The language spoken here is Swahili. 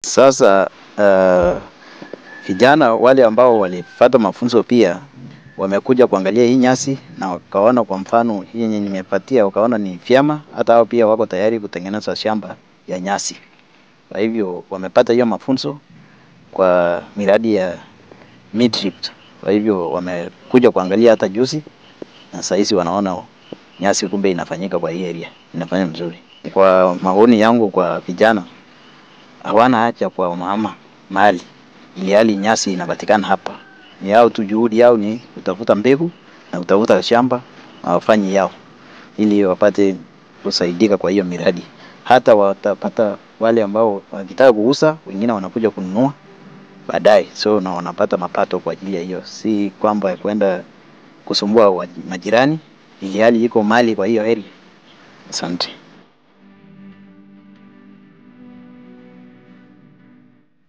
Sasa vijana wale ambao walipata mafunzo pia wamekuja kuangalia hii nyasi na wakaona, kwa mfano hii yenye nimepatia, wakaona ni vyema, hata hao pia wako tayari kutengeneza shamba ya nyasi. Kwa hivyo wamepata hiyo mafunzo kwa miradi ya Midrip. Kwa hivyo wamekuja kuangalia hata juzi, na saizi wanaona nyasi kumbe inafanyika kwa hii area, inafanya mzuri. Kwa maoni yangu kwa vijana, hawana haja kwa mama mali, ili hali nyasi inapatikana hapa. Ni yao tu, juhudi yao ni kutafuta mbegu na kutafuta shamba na wafanye yao, ili wapate kusaidika kwa hiyo miradi. Hata watapata wale ambao wanataka kuuza, wengine wanakuja kununua baadaye, so na wanapata mapato kwa ajili ya hiyo. Si kwamba kwenda kusumbua majirani, ili hali iko mali kwa hiyo area. Asante.